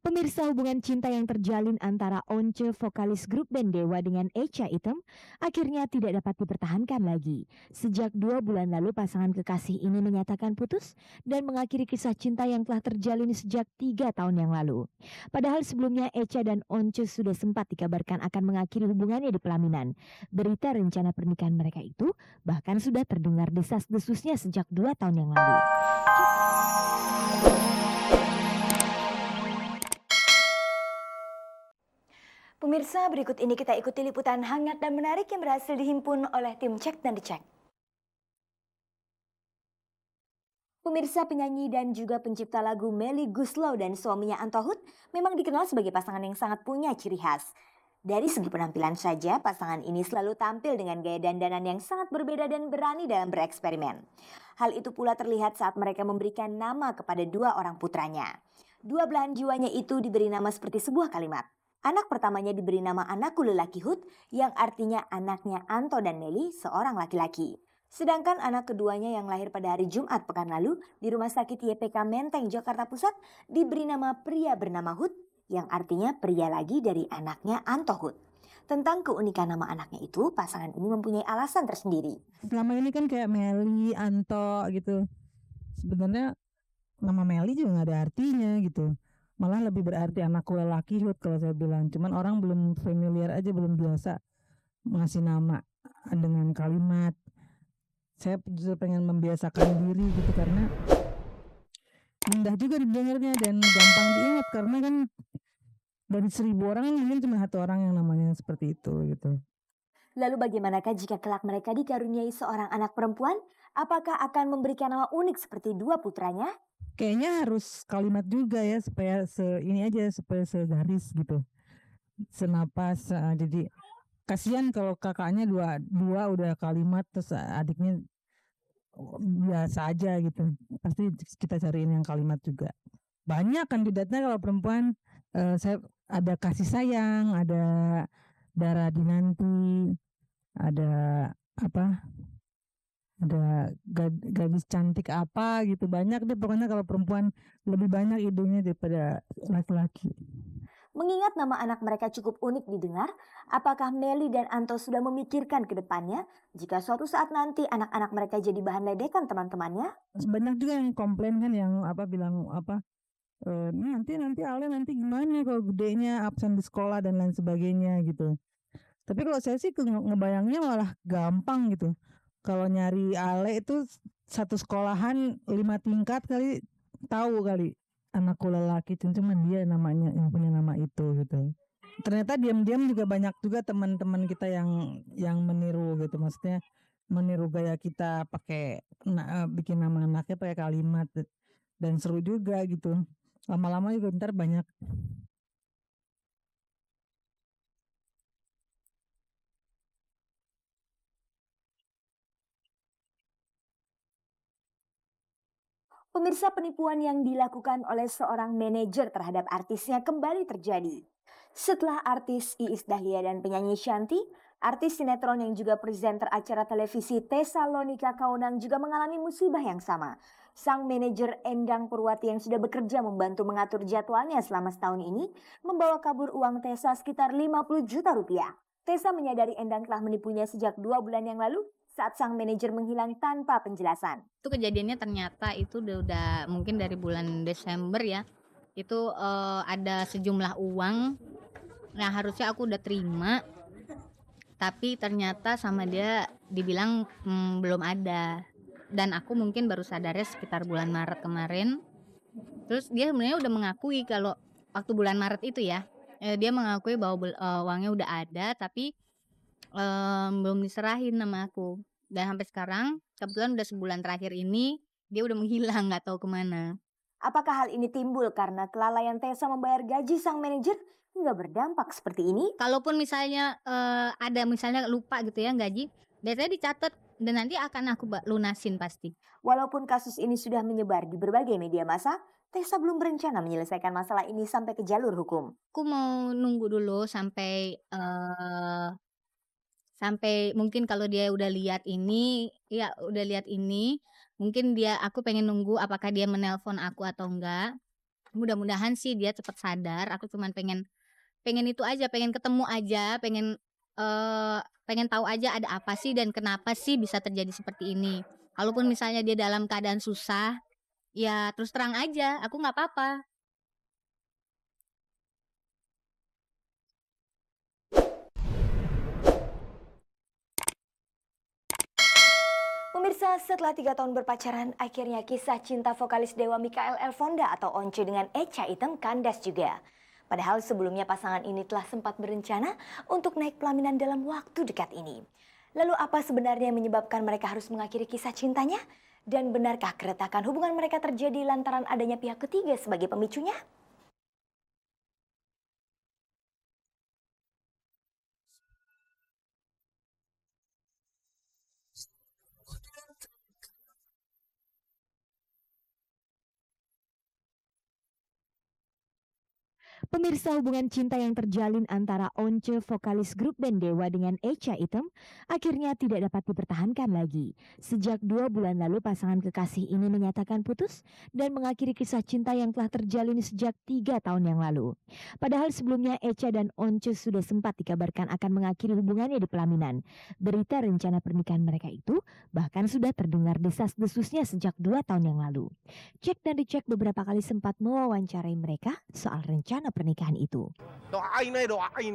Pemirsa, hubungan cinta yang terjalin antara Once, vokalis grup band Dewa, dengan Echa Item akhirnya tidak dapat dipertahankan lagi. Sejak 2 bulan lalu pasangan kekasih ini menyatakan putus dan mengakhiri kisah cinta yang telah terjalin sejak 3 tahun yang lalu. Padahal sebelumnya Echa dan Once sudah sempat dikabarkan akan mengakhiri hubungannya di pelaminan. Berita rencana pernikahan mereka itu bahkan sudah terdengar desas-desusnya sejak 2 tahun yang lalu. Pemirsa, berikut ini kita ikuti liputan hangat dan menarik yang berhasil dihimpun oleh tim Cek dan Dicek. Pemirsa, penyanyi dan juga pencipta lagu Melly Goeslaw dan suaminya Antohut memang dikenal sebagai pasangan yang sangat punya ciri khas. Dari segi penampilan saja, pasangan ini selalu tampil dengan gaya dandanan yang sangat berbeda dan berani dalam bereksperimen. Hal itu pula terlihat saat mereka memberikan nama kepada 2 orang putranya. 2 belahan jiwanya itu diberi nama seperti sebuah kalimat. Anak pertamanya diberi nama Anakku Lelaki Hut, yang artinya anaknya Anto dan Melly, seorang laki-laki. Sedangkan anak keduanya yang lahir pada hari Jumat pekan lalu di Rumah Sakit YPK Menteng, Jakarta Pusat, diberi nama pria bernama Hut, yang artinya pria lagi dari anaknya Anto Hut. Tentang keunikan nama anaknya itu, pasangan ini mempunyai alasan tersendiri. Selama ini kan kayak Meli, Anto gitu. Sebenarnya nama Meli juga nggak ada artinya gitu. Malah lebih berarti anakku lelaki Hut kalau saya bilang. Cuman orang belum familiar aja, belum biasa ngasih nama dengan kalimat. Saya justru pengen membiasakan diri gitu karena indah juga didengarnya dan gampang diingat karena kan dari 1.000 orang mungkin cuma 1 orang yang namanya seperti itu gitu. Lalu bagaimanakah jika kelak mereka dikaruniai seorang anak perempuan? Apakah akan memberikan nama unik seperti 2 putranya? Kayaknya harus kalimat juga ya supaya ini aja supaya segaris gitu. Senapas jadi kasihan kalau kakaknya dua udah kalimat terus adiknya biasa aja gitu. Pasti kita cariin yang kalimat juga. Banyak kandidatnya kalau perempuan, saya ada kasih sayang, ada darah dinanti, ada apa? Ada gadis cantik apa gitu, banyak deh pokoknya kalau perempuan lebih banyak idenya daripada laki-laki. Mengingat nama anak mereka cukup unik didengar, apakah Melly dan Anto sudah memikirkan ke depannya jika suatu saat nanti anak-anak mereka jadi bahan ledekan teman-temannya? Banyak juga yang komplain kan yang bilang nanti Ale nanti gimana kalau gedenya absen di sekolah dan lain sebagainya gitu. Tapi kalau saya sih ngebayangnya malah gampang gitu. Kalau nyari Ale itu satu sekolahan 5 tingkat kali tahu kali anakku lelaki itu cuma dia namanya yang punya nama itu gitu. Ternyata diam-diam juga banyak juga teman-teman kita yang meniru gitu, maksudnya meniru gaya kita pakai bikin nama anaknya pakai kalimat dan seru juga gitu. Lama-lama juga ntar banyak. Pemirsa, penipuan yang dilakukan oleh seorang manajer terhadap artisnya kembali terjadi. Setelah artis Iis Dahlia dan penyanyi Shanti, artis sinetron yang juga presenter acara televisi Tesalonika Kaunang juga mengalami musibah yang sama. Sang manajer Endang Purwati yang sudah bekerja membantu mengatur jadwalnya selama setahun ini membawa kabur uang Tessa sekitar 50 juta rupiah. Tessa menyadari Endang telah menipunya sejak 2 bulan yang lalu saat sang manajer menghilang tanpa penjelasan. Itu kejadiannya ternyata itu udah mungkin dari bulan Desember ya. Itu ada sejumlah uang yang harusnya aku udah terima, tapi ternyata sama dia dibilang belum ada. Dan aku mungkin baru sadarnya sekitar bulan Maret kemarin. Terus dia sebenarnya udah mengakui kalau waktu bulan Maret itu ya, dia mengakui bahwa uangnya udah ada, tapi belum diserahin sama aku. Dan sampai sekarang kebetulan udah sebulan terakhir ini dia udah menghilang, nggak tahu kemana. Apakah hal ini timbul karena kelalaian Tessa membayar gaji sang manajer hingga berdampak seperti ini? Kalaupun misalnya ada misalnya lupa gitu ya gaji, biasanya dicatat dan nanti akan aku lunasin pasti. Walaupun kasus ini sudah menyebar di berbagai media massa, Tessa belum berencana menyelesaikan masalah ini sampai ke jalur hukum. Aku mau nunggu dulu sampai sampai mungkin kalau dia udah lihat ini, ya udah lihat ini, mungkin aku pengen nunggu apakah dia menelpon aku atau enggak. mudah-mudahan sih dia cepat sadar. Aku cuman pengen pengen itu aja, pengen ketemu aja, pengen tahu aja ada apa sih dan kenapa sih bisa terjadi seperti ini. Kalaupun misalnya dia dalam keadaan susah, ya terus terang aja, aku nggak apa-apa. Pemirsa, setelah 3 tahun berpacaran, akhirnya kisah cinta vokalis Dewa Mikael Elfonda atau Once dengan Echa Item kandas juga. Padahal sebelumnya pasangan ini telah sempat berencana untuk naik pelaminan dalam waktu dekat ini. Lalu apa sebenarnya yang menyebabkan mereka harus mengakhiri kisah cintanya? Dan benarkah keretakan hubungan mereka terjadi lantaran adanya pihak ketiga sebagai pemicunya? Pemirsa, hubungan cinta yang terjalin antara Once, vokalis grup band Dewa dengan Echa Item, akhirnya tidak dapat dipertahankan lagi. Sejak 2 bulan lalu pasangan kekasih ini menyatakan putus dan mengakhiri kisah cinta yang telah terjalin sejak 3 tahun yang lalu. Padahal sebelumnya Echa dan Once sudah sempat dikabarkan akan mengakhiri hubungannya di pelaminan. Berita rencana pernikahan mereka itu bahkan sudah terdengar desas-desusnya sejak 2 tahun yang lalu. Cek dan dicek beberapa kali sempat mewawancarai mereka soal rencana pernikahan itu. Doain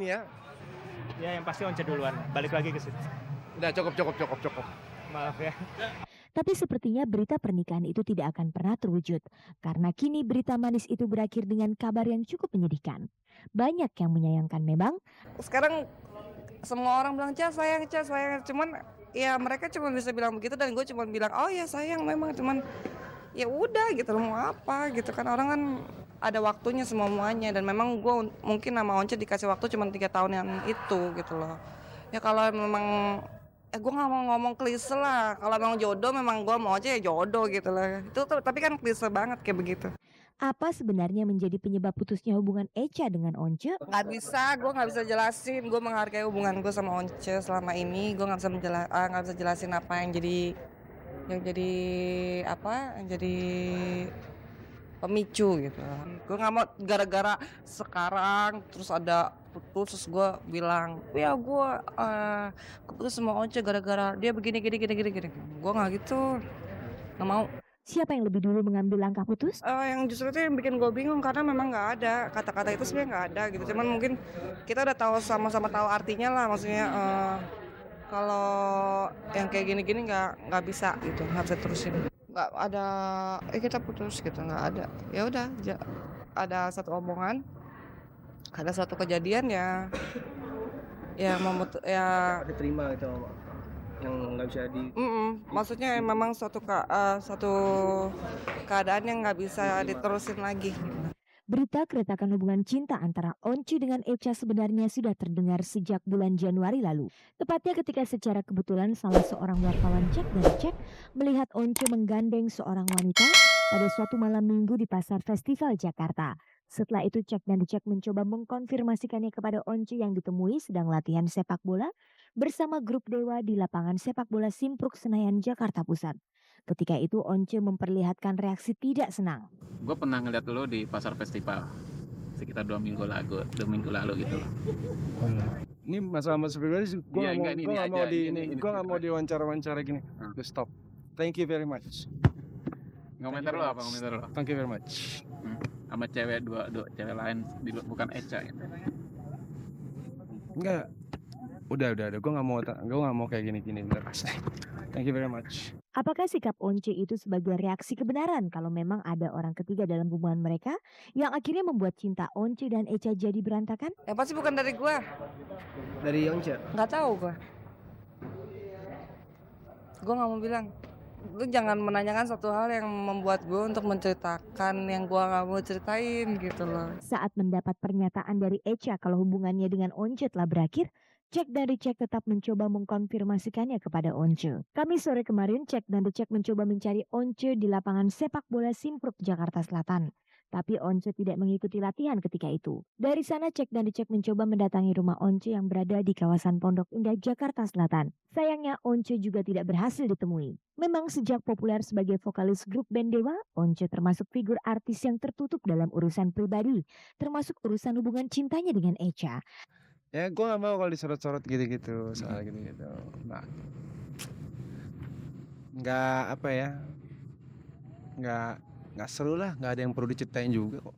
ya. Ya yang pasti Once duluan, balik lagi ke situ. Udah cukup. Maaf ya. Tapi sepertinya berita pernikahan itu tidak akan pernah terwujud karena kini berita manis itu berakhir dengan kabar yang cukup menyedihkan. Banyak yang menyayangkan memang. Sekarang semua orang bilang sayang, cuman ya mereka cuma bisa bilang begitu dan gue cuma bilang oh ya sayang memang, cuman ya udah gitu loh, mau apa gitu kan, orang kan ada waktunya semuanya dan memang gue mungkin sama Once dikasih waktu cuma 3 tahun yang itu gitu loh. Ya kalau memang gue nggak mau ngomong klise lah, kalau memang jodoh memang gue mau aja ya jodoh gitu loh. Itu tapi kan klise banget kayak begitu. Apa sebenarnya menjadi penyebab putusnya hubungan Echa dengan Once? Gue nggak bisa jelasin. Gue menghargai hubungan gue sama Once selama ini. Gue nggak bisa jelasin apa yang jadi pemicu gitu. Gue nggak mau gara-gara sekarang terus ada putus terus gue bilang ya gue putus sama Once gara-gara dia begini. Gue nggak gitu, nggak mau. Siapa yang lebih dulu mengambil langkah putus? Yang justru itu yang bikin gue bingung karena memang nggak ada kata-kata itu, sebenarnya nggak ada gitu. Cuman mungkin kita udah tahu sama-sama tahu artinya lah, maksudnya kalau yang kayak gini-gini nggak bisa gitu, nggak bisa terusin. Nggak ada kita putus gitu, nggak ada. Ya udah ada satu omongan, ada satu kejadian ya Diterima itu yang nggak bisa di. Maksudnya memang suatu keadaan yang nggak bisa diterusin lagi. Berita keretakan hubungan cinta antara Once dengan Echa sebenarnya sudah terdengar sejak bulan Januari lalu. Tepatnya ketika secara kebetulan salah seorang wartawan cek dan cek melihat Once menggandeng seorang wanita pada suatu malam minggu di Pasar Festival Jakarta. Setelah itu cek dan dicek mencoba mengkonfirmasikannya kepada Once yang ditemui sedang latihan sepak bola bersama grup Dewa di lapangan sepak bola Simpruk Senayan, Jakarta Pusat. Ketika itu Once memperlihatkan reaksi tidak senang. Gue pernah ngeliat lo di Pasar Festival sekitar 2 minggu lalu gitu loh. Ini masalah pribadi, gue Iya, nggak mau diwawancara gini. Stop. Thank you very much. Komentar lo apa? Thank you very much. Sama cewek dua cewek lain bukan Echa gitu. Enggak. Udah. Gue nggak mau kayak gini. Thank you very much. Apakah sikap Once itu sebagai reaksi kebenaran kalau memang ada orang ketiga dalam hubungan mereka yang akhirnya membuat cinta Once dan Echa jadi berantakan? Yang pasti bukan dari gue. Dari Once? Nggak tahu gue. Gue nggak mau bilang. Lu jangan menanyakan satu hal yang membuat gue untuk menceritakan yang gue nggak mau ceritain gitu loh. Saat mendapat pernyataan dari Echa kalau hubungannya dengan Once telah berakhir, Cek dan dicek tetap mencoba mengkonfirmasikannya kepada Once. Kamis sore kemarin, Cek dan dicek mencoba mencari Once di lapangan sepak bola Simpruk, Jakarta Selatan. Tapi Once tidak mengikuti latihan ketika itu. Dari sana Cek dan Dicek mencoba mendatangi rumah Once yang berada di kawasan Pondok Indah, Jakarta Selatan. Sayangnya Once juga tidak berhasil ditemui. Memang sejak populer sebagai vokalis grup band Dewa, Once termasuk figur artis yang tertutup dalam urusan pribadi, termasuk urusan hubungan cintanya dengan Echa. Ya gue gak mau kalau disorot-sorot gitu-gitu, soal gitu-gitu. Nah, nggak apa ya, nggak seru lah, nggak ada yang perlu diceritain juga kok.